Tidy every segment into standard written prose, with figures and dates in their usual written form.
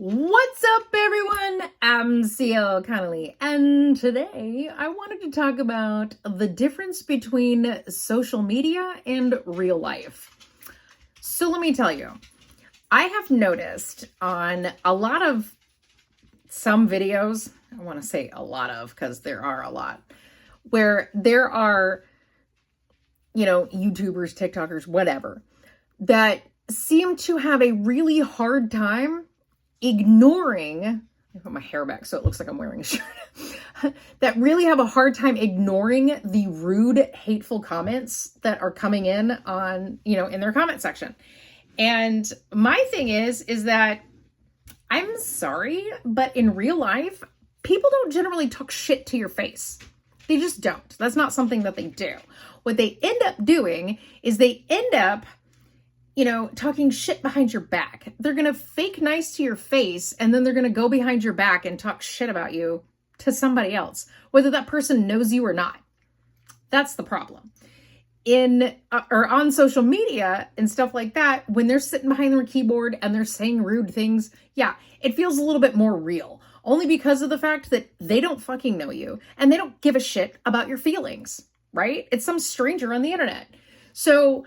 What's up, everyone? I'm CL Connolly, and today I wanted to talk about the difference between social media and real life. So let me tell you, I have noticed on some videos, I want to say a lot of, because there are a lot, where there are, YouTubers, TikTokers, whatever, that seem to have a really hard time ignoring, I put my hair back so it looks like I'm wearing a shirt, that really have a hard time ignoring the rude, hateful comments that are coming in on, in their comment section. And my thing is that I'm sorry, but in real life, people don't generally talk shit to your face. They just don't. That's not something that they do. What they end up doing is they end up talking shit behind your back. They're going to fake nice to your face, and then they're going to go behind your back and talk shit about you to somebody else, whether that person knows you or not. That's the problem. Or on social media and stuff like that, when they're sitting behind their keyboard and they're saying rude things, yeah, it feels a little bit more real. Only because of the fact that they don't fucking know you and they don't give a shit about your feelings, right? It's some stranger on the internet. So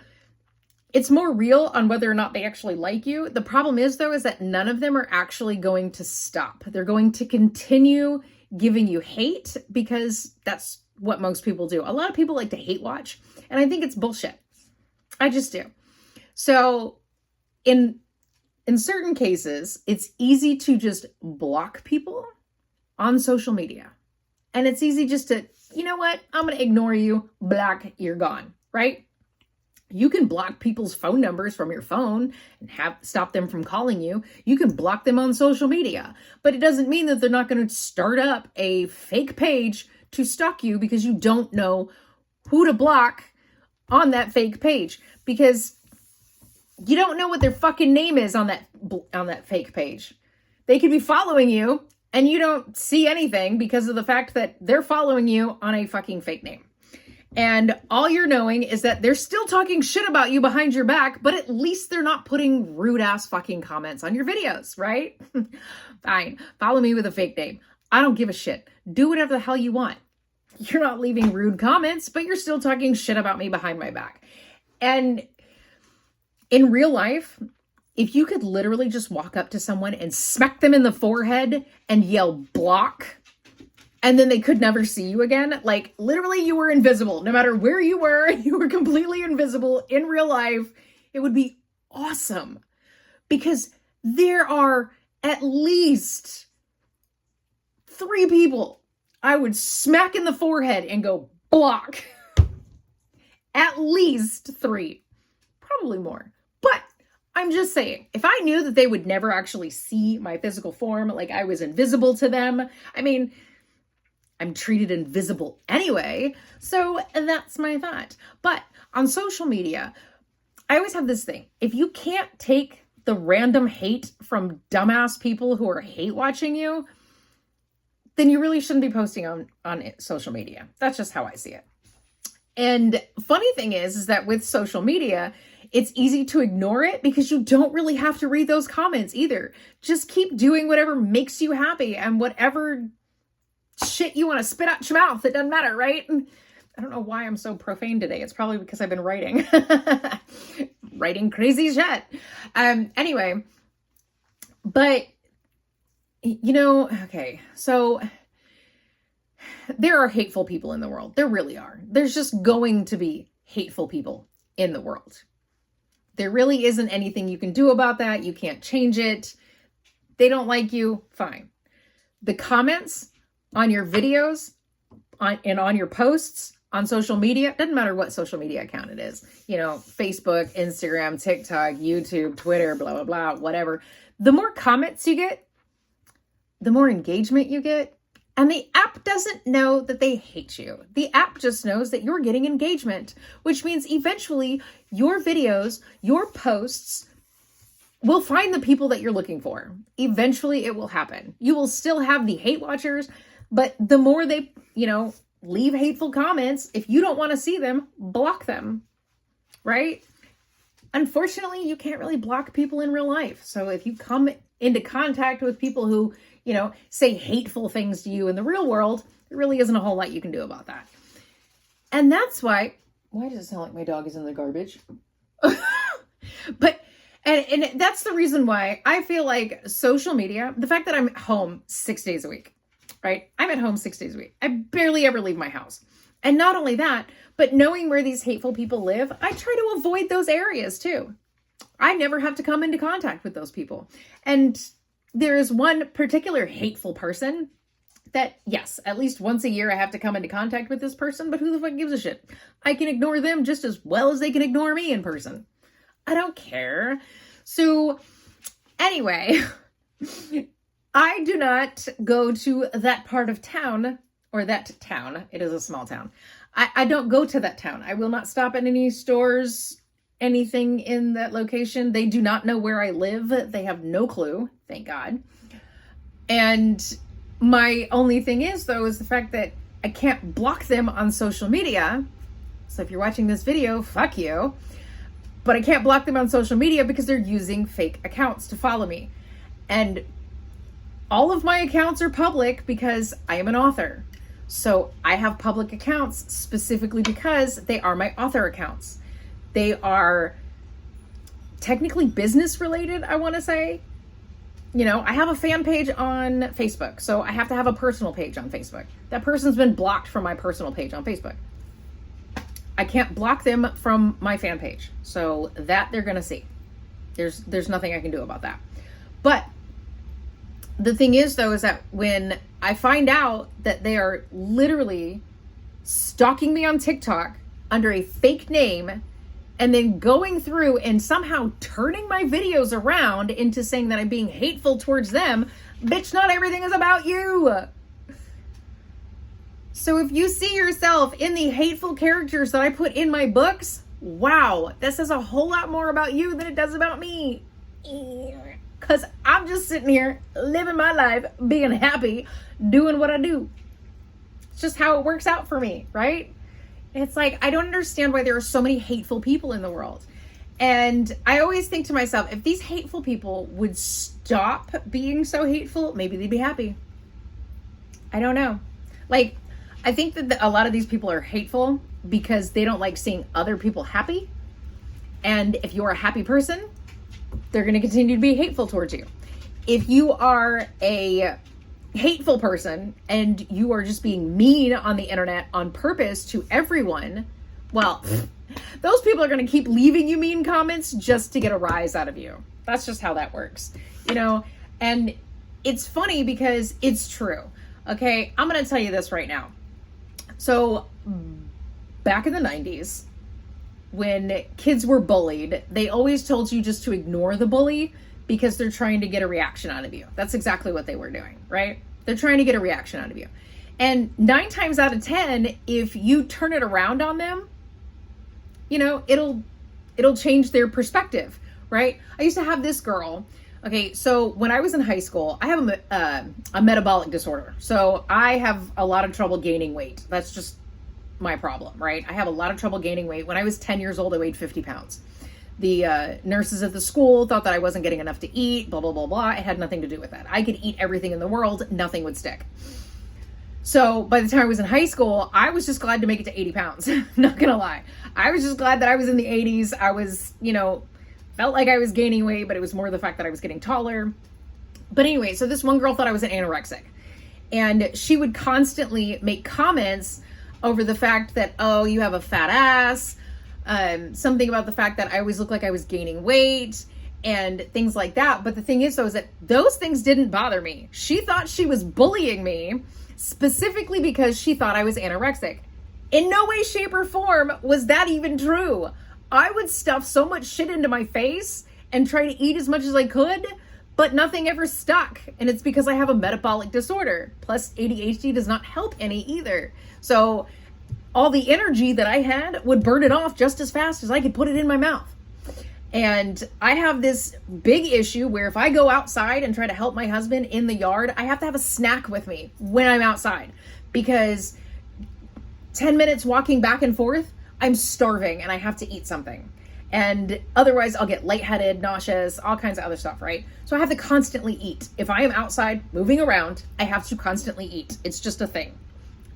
it's more real on whether or not they actually like you. The problem is, though, is that none of them are actually going to stop. They're going to continue giving you hate because that's what most people do. A lot of people like to hate watch, and I think it's bullshit. I just do. So in certain cases, it's easy to just block people on social media. And it's easy just to, you know what? I'm going to ignore you. Block, you're gone, right? You can block people's phone numbers from your phone and stop them from calling you. You can block them on social media, but it doesn't mean that they're not going to start up a fake page to stalk you because you don't know who to block on that fake page, because you don't know what their fucking name is on that fake page. They could be following you and you don't see anything because of the fact that they're following you on a fucking fake name. And all you're knowing is that they're still talking shit about you behind your back, but at least they're not putting rude ass fucking comments on your videos, right? Fine. Follow me with a fake name. I don't give a shit. Do whatever the hell you want. You're not leaving rude comments, but you're still talking shit about me behind my back. And in real life, if you could literally just walk up to someone and smack them in the forehead and yell block, and then they could never see you again. Like, literally, you were invisible. No matter where you were completely invisible in real life. It would be awesome. Because there are at least 3 people I would smack in the forehead and go, block. At least 3. Probably more. But I'm just saying, if I knew that they would never actually see my physical form, like I was invisible to them, I mean, I'm treated invisible anyway, so that's my thought. But on social media, I always have this thing. If you can't take the random hate from dumbass people who are hate watching you, then you really shouldn't be posting on social media. That's just how I see it. And funny thing is that with social media, it's easy to ignore it because you don't really have to read those comments either. Just keep doing whatever makes you happy and whatever shit you want to spit out your mouth. It doesn't matter, right? I don't know why I'm so profane today. It's probably because I've been writing. Writing crazy shit. Anyway, but, okay, so there are hateful people in the world. There really are. There's just going to be hateful people in the world. There really isn't anything you can do about that. You can't change it. They don't like you. Fine. The comments on your videos and on your posts on social media, doesn't matter what social media account it is, Facebook, Instagram, TikTok, YouTube, Twitter, blah, blah, blah, whatever. The more comments you get, the more engagement you get. And the app doesn't know that they hate you. The app just knows that you're getting engagement, which means eventually your videos, your posts will find the people that you're looking for. Eventually it will happen. You will still have the hate watchers, but the more they, leave hateful comments, if you don't want to see them, block them, right? unfortunately, you can't really block people in real life. So if you come into contact with people who, say hateful things to you in the real world, there really isn't a whole lot you can do about that. And that's why does it sound like my dog is in the garbage? But, and that's the reason why I feel like social media, the fact that I'm home 6 days a week, right? I'm at home 6 days a week. I barely ever leave my house. And not only that, but knowing where these hateful people live, I try to avoid those areas too. I never have to come into contact with those people. And there is one particular hateful person that, yes, at least once a year I have to come into contact with this person, but who the fuck gives a shit? I can ignore them just as well as they can ignore me in person. I don't care. So anyway, I do not go to that part of town, or that town. It is a small town. I don't go to that town. I will not stop at any stores, anything in that location. They do not know where I live. They have no clue, thank God. And my only thing is, though, is the fact that I can't block them on social media. So if you're watching this video, fuck you. But I can't block them on social media because they're using fake accounts to follow me. And all of my accounts are public because I am an author. So I have public accounts specifically because they are my author accounts. They are technically business related, I want to say. I have a fan page on Facebook, so I have to have a personal page on Facebook. That person's been blocked from my personal page on Facebook. I can't block them from my fan page, so that they're going to see. There's nothing I can do about that. But the thing is, though, is that when I find out that they are literally stalking me on TikTok under a fake name and then going through and somehow turning my videos around into saying that I'm being hateful towards them, bitch, not everything is about you. So if you see yourself in the hateful characters that I put in my books, wow, that says a whole lot more about you than it does about me. Because I'm just sitting here living my life, being happy, doing what I do. It's just how it works out for me, right? It's like, I don't understand why there are so many hateful people in the world. And I always think to myself, if these hateful people would stop being so hateful, maybe they'd be happy. I don't know. Like, I think that a lot of these people are hateful because they don't like seeing other people happy. And if you're a happy person, they're going to continue to be hateful towards you. If you are a hateful person and you are just being mean on the internet on purpose to everyone, well, those people are going to keep leaving you mean comments just to get a rise out of you. That's just how that works, and it's funny because it's true. Okay. I'm going to tell you this right now. So back in the 90s, when kids were bullied, they always told you just to ignore the bully because they're trying to get a reaction out of you. That's exactly what they were doing, right? They're trying to get a reaction out of you. And 9 times out of 10, if you turn it around on them, it'll change their perspective, right? I used to have this girl. Okay, so when I was in high school, I have a metabolic disorder. So I have a lot of trouble gaining weight. That's just my problem, right? I have a lot of trouble gaining weight. When I was 10 years old, I weighed 50 pounds. The nurses at the school thought that I wasn't getting enough to eat, blah, blah, blah, blah. It had nothing to do with that. I could eat everything in the world. Nothing would stick. So by the time I was in high school, I was just glad to make it to 80 pounds. Not gonna lie. I was just glad that I was in the 80s. I was, felt like I was gaining weight, but it was more the fact that I was getting taller. But anyway, so this one girl thought I was an anorexic. And she would constantly make comments over the fact that, oh, you have a fat ass. Something about the fact that I always looked like I was gaining weight and things like that. But the thing is, though, is that those things didn't bother me. She thought she was bullying me specifically because she thought I was anorexic. In no way, shape, or form was that even true. I would stuff so much shit into my face and try to eat as much as I could, but nothing ever stuck. And it's because I have a metabolic disorder. Plus, ADHD does not help any either. So all the energy that I had would burn it off just as fast as I could put it in my mouth. And I have this big issue where if I go outside and try to help my husband in the yard, I have to have a snack with me when I'm outside, because 10 minutes walking back and forth, I'm starving and I have to eat something. And otherwise I'll get lightheaded, nauseous, all kinds of other stuff, right? So I have to constantly eat. If I am outside moving around, I have to constantly eat. It's just a thing.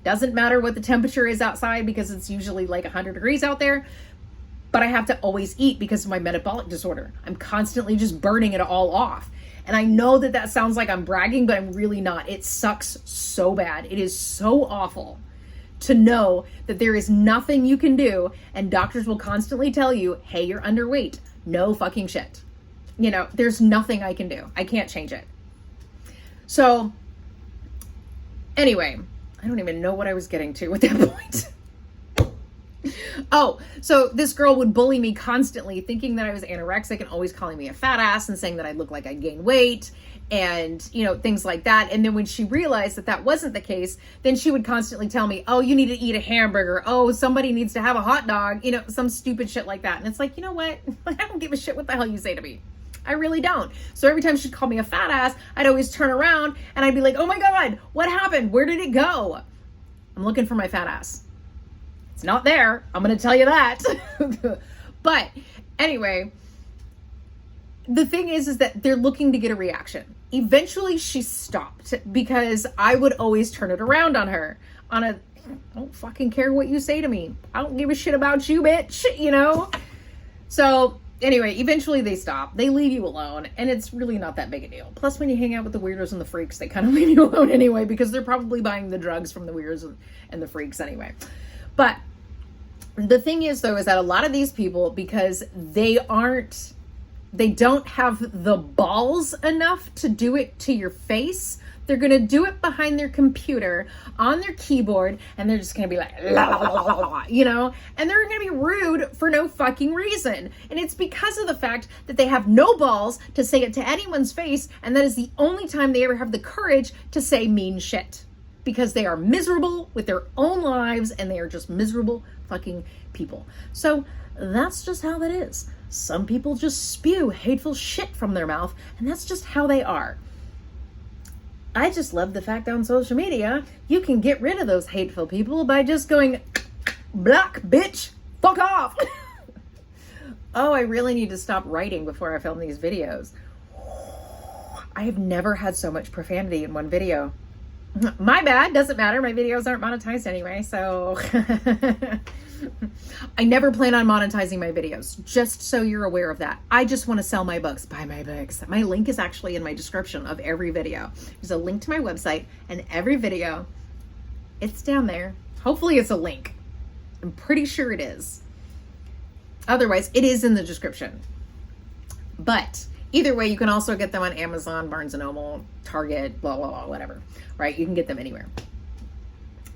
Doesn't matter what the temperature is outside because it's usually like 100 degrees out there, but I have to always eat because of my metabolic disorder. I'm constantly just burning it all off. And I know that that sounds like I'm bragging, but I'm really not. It sucks so bad. It is so awful to know that there is nothing you can do, and doctors will constantly tell you, hey, you're underweight. No fucking shit. You know, there's nothing I can do. I can't change it. So anyway, I don't even know what I was getting to at that point. Oh, so this girl would bully me constantly, thinking that I was anorexic and always calling me a fat ass and saying that I looked like I gained weight and, you know, things like that. And then when she realized that that wasn't the case, then she would constantly tell me, oh, you need to eat a hamburger. Oh, somebody needs to have a hot dog, you know, some stupid shit like that. And it's like, you know what? I don't give a shit what the hell you say to me. I really don't. So every time she'd call me a fat ass, I'd always turn around and I'd be like, oh my God, what happened? Where did it go? I'm looking for my fat ass. It's not there. I'm going to tell you that. But anyway, the thing is that they're looking to get a reaction. Eventually she stopped because I would always turn it around on her on a, I don't fucking care what you say to me. I don't give a shit about you, bitch, you know? So anyway, eventually they stop. They leave you alone, and it's really not that big a deal. Plus, when you hang out with the weirdos and the freaks, they kind of leave you alone anyway because they're probably buying the drugs from the weirdos and the freaks anyway. But the thing is, though, is that a lot of these people, because they don't have the balls enough to do it to your face, they're going to do it behind their computer on their keyboard, and they're just going to be like, la, la, la, la, la, you know, and they're going to be rude for no fucking reason. And it's because of the fact that they have no balls to say it to anyone's face, and that is the only time they ever have the courage to say mean shit. Because they are miserable with their own lives, and they are just miserable fucking people. So that's just how that is. Some people just spew hateful shit from their mouth, and that's just how they are. I just love the fact that on social media, you can get rid of those hateful people by just going, block, bitch, fuck off. Oh, I really need to stop writing before I film these videos. I have never had so much profanity in one video. My bad, doesn't matter. My videos aren't monetized anyway, so I never plan on monetizing my videos, just so you're aware of that. I just want to sell my books, buy my books. My link is actually in my description of every video. There's a link to my website, and every video, it's down there. Hopefully it's a link. I'm pretty sure it is. Otherwise, it is in the description. But either way, you can also get them on Amazon, Barnes & Noble, Target, blah, blah, blah, whatever, right? You can get them anywhere.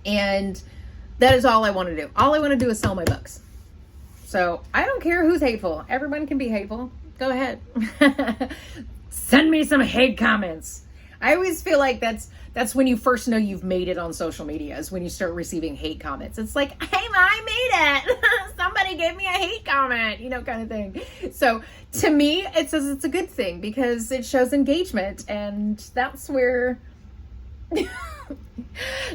And that is all I want to do. All I want to do is sell my books. So I don't care who's hateful. Everyone can be hateful. Go ahead. Send me some hate comments. I always feel like that's when you first know you've made it on social media, is when you start receiving hate comments. It's like, hey, I made it. Somebody gave me a hate comment, you know, kind of thing. So to me, it says it's a good thing because it shows engagement, and that's where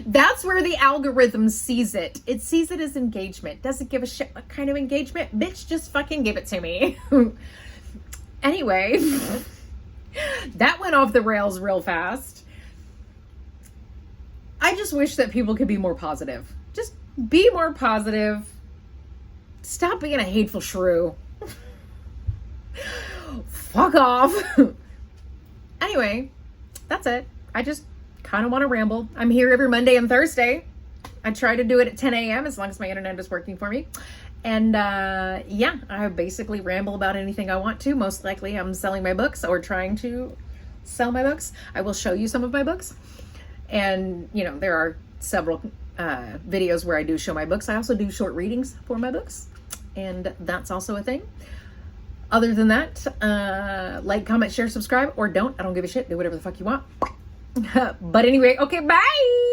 that's where the algorithm sees it. It sees it as engagement. Doesn't give a shit what kind of engagement. Bitch, just fucking give it to me. Anyway, that went off the rails real fast. I just wish that people could be more positive. Just be more positive. Stop being a hateful shrew. Fuck off. Anyway, that's it. I just kind of want to ramble. I'm here every Monday and Thursday. I try to do it at 10 a.m. as long as my internet is working for me. And yeah, I basically ramble about anything I want to. Most likely I'm selling my books or trying to sell my books. I will show you some of my books. And, you know, there are several videos where I do show my books. I also do short readings for my books. And that's also a thing. Other than that, like, comment, share, subscribe, or don't. I don't give a shit. Do whatever the fuck you want. But anyway, okay, bye!